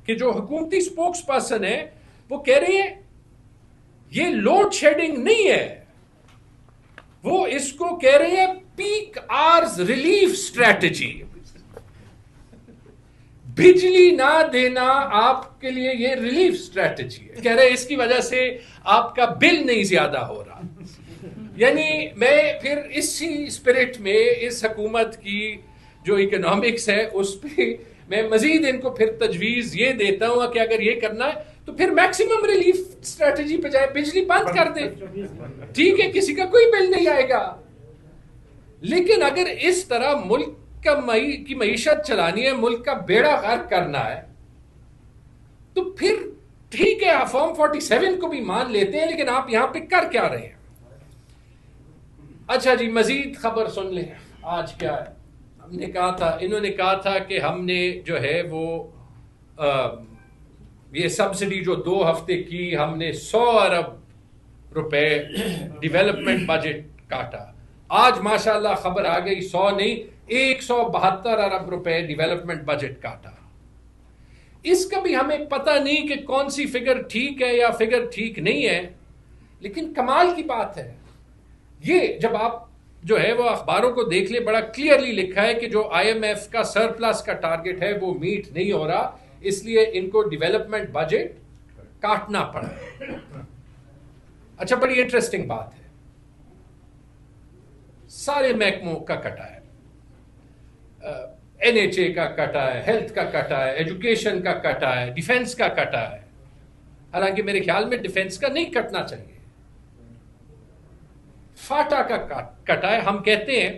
کہ جو حکومتی سپوکس پرسن ہے وہ کہہ رہے ہیں یہ لوڈ شیڈنگ نہیں ہے، وہ اس کو کہہ رہے ہیں پیک آرز ریلیف اسٹریٹجی. بجلی نہ دینا آپ کے لیے یہ ریلیف اسٹریٹجی ہے. کہہ رہے اس کی وجہ سے آپ کا بل نہیں زیادہ ہو رہا. یعنی میں پھر اسی اسپرٹ میں اس حکومت کی جو اکنامکس ہے اس پہ میں مزید ان کو پھر تجویز یہ دیتا ہوں کہ اگر یہ کرنا ہے تو پھر میکسیمم ریلیف اسٹریٹجی پہ جائے، بجلی بند کر دیں. ٹھیک ہے، کسی کا کوئی بل نہیں آئے گا. لیکن اگر اس طرح ملک کی معیشت چلانی ہے، ملک کا بیڑا غرق کرنا ہے، تو پھر ٹھیک ہے فارم 47 کو بھی مان لیتے ہیں، لیکن آپ یہاں پہ کر کیا رہے ہیں؟ اچھا جی، مزید خبر سن لیں. آج کیا ہے؟ ہم نے کہا تھا، انہوں نے کہا تھا کہ ہم نے جو ہے وہ یہ سبسڈی جو 2 ہفتے کی، ہم نے 100 ارب روپے ڈیولپمنٹ بجٹ کاٹا. آج ماشاءاللہ خبر آ گئی 100 نہیں 172 ارب روپے ڈیولپمنٹ بجٹ کاٹا. اس کا بھی ہمیں پتہ نہیں کہ کون سی فگر ٹھیک ہے یا فگر ٹھیک نہیں ہے، لیکن کمال کی بات ہے یہ جب آپ جو ہے وہ اخباروں کو دیکھ لیں، بڑا کلیئرلی لکھا ہے کہ جو آئی ایم ایف کا سرپلس کا ٹارگٹ ہے وہ میٹ نہیں ہو رہا، اس لیے ان کو ڈیولپمنٹ بجٹ کاٹنا پڑا. اچھا، بڑی انٹرسٹنگ بات ہے، سارے محکموں کا کٹا ہے. این ایچ اے کا کٹا ہے، ہیلتھ کا کٹا ہے، ایجوکیشن کا کٹا ہے، ڈیفنس کا کٹا ہے. حالانکہ میرے خیال میں ڈیفنس کا نہیں کٹنا چاہیے. فاٹا کا کٹا ہے. ہم کہتے ہیں،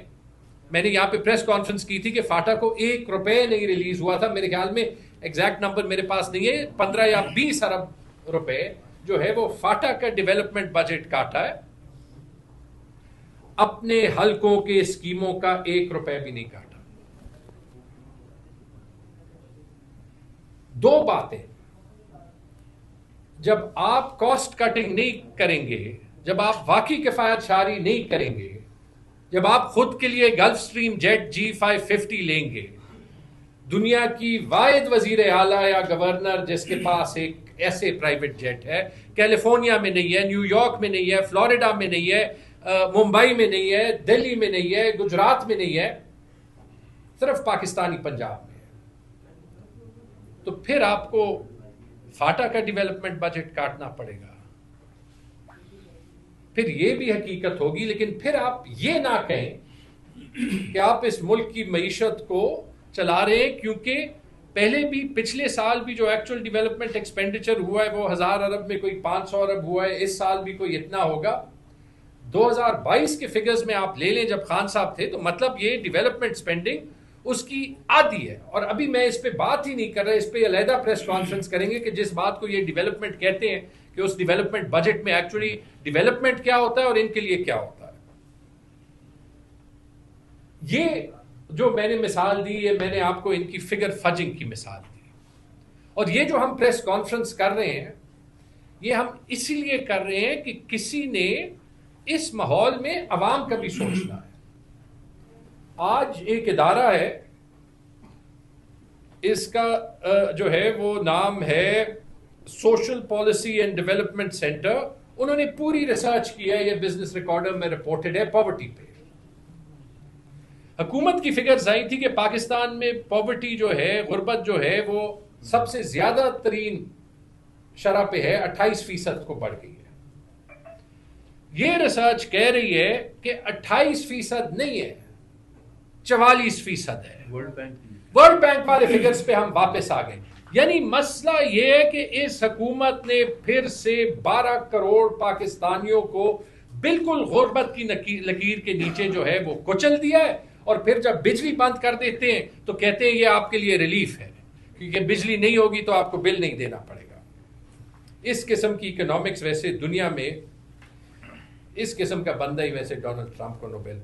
میں نے یہاں پہ پریس کانفرنس کی تھی کہ فاٹا کو 1 روپے نہیں ریلیز ہوا تھا. میرے خیال میں ایگزیکٹ نمبر میرے پاس نہیں ہے، 15 یا 20 ارب روپے جو ہے وہ فاٹا کا ڈیولپمنٹ بجٹ کاٹا ہے. اپنے حلقوں کے اسکیموں کا 1 روپے بھی نہیں کاٹا. 2 باتیں، جب آپ کاسٹ کٹنگ نہیں کریں گے، جب آپ واقعی کفایت شعاری نہیں کریں گے، جب آپ خود کے لیے گلف سٹریم جیٹ G550 لیں گے، دنیا کی واحد وزیر اعلیٰ یا گورنر جس کے پاس ایک ایسے پرائیویٹ جیٹ ہے، کیلیفورنیا میں نہیں ہے، نیو یارک میں نہیں ہے، فلوریڈا میں نہیں ہے، ممبئی میں نہیں ہے، دہلی میں نہیں ہے، گجرات میں نہیں ہے، صرف پاکستانی پنجاب میں ہے، تو پھر آپ کو فاٹا کا ڈیولپمنٹ بجٹ کاٹنا پڑے گا. پھر یہ بھی حقیقت ہوگی. لیکن پھر آپ یہ نہ کہیں کہ آپ اس ملک کی معیشت کو چلا رہے ہیں، کیونکہ پہلے بھی پچھلے سال بھی جو ایکچوئل ڈیولپمنٹ ایکسپینڈیچر ہوا ہے وہ 1000 ارب میں کوئی 500 ارب ہوا ہے. اس سال بھی کوئی اتنا ہوگا. 2022 کے فگرز میں آپ لے لیں جب خان صاحب تھے، تو مطلب یہ ڈیولپمنٹ سپینڈنگ اس کی آدھی ہے. اور ابھی میں اس پہ بات ہی نہیں کر رہا، اس پہ علیحدہ پریس کانفرنس کریں گے کہ جس بات کو یہ ڈیولپمنٹ کہتے ہیں کہ اس ڈیولپمنٹ بجٹ میں ایکچولی ڈیولپمنٹ کیا ہوتا ہے اور ان کے لیے کیا ہوتا ہے. یہ جو میں نے مثال دی، یہ میں نے آپ کو ان کی فگر فجنگ کی مثال دی. اور یہ جو ہم پریس کانفرنس کر رہے ہیں، یہ ہم اسی لیے کر رہے ہیں کہ کسی نے اس ماحول میں عوام کا بھی سوچنا ہے. آج ایک ادارہ ہے، اس کا جو ہے وہ نام ہے social policy and development centre. انہوں نے پوری ریسرچ کی ہے، یہ بزنس ریکارڈر میں رپورٹڈ ہے، پاورٹی پہ. حکومت کی فگرز آئی تھی کہ پاکستان میں پاورٹی جو ہے، غربت جو ہے، وہ سب سے زیادہ ترین شرح پہ ہے، 28% کو بڑھ گئی ہے. یہ ریسرچ کہہ رہی ہے کہ 28% نہیں ہے، 44% ہے. ورلڈ بینک والے فگرز پہ ہم واپس آ گئے. یعنی مسئلہ یہ ہے کہ اس حکومت نے پھر سے 12 کروڑ پاکستانیوں کو بالکل غربت کی لکیر کے نیچے جو ہے وہ کچل دیا ہے. اور پھر جب بجلی بند کر دیتے ہیں تو کہتے ہیں یہ آپ کے لیے ریلیف ہے، کیونکہ بجلی نہیں ہوگی تو آپ کو بل نہیں دینا پڑے گا. اس قسم کی اکنامکس ویسے دنیا میں اس قسم کا بندہ ہی ویسے ڈونلڈ ٹرمپ کو نوبیل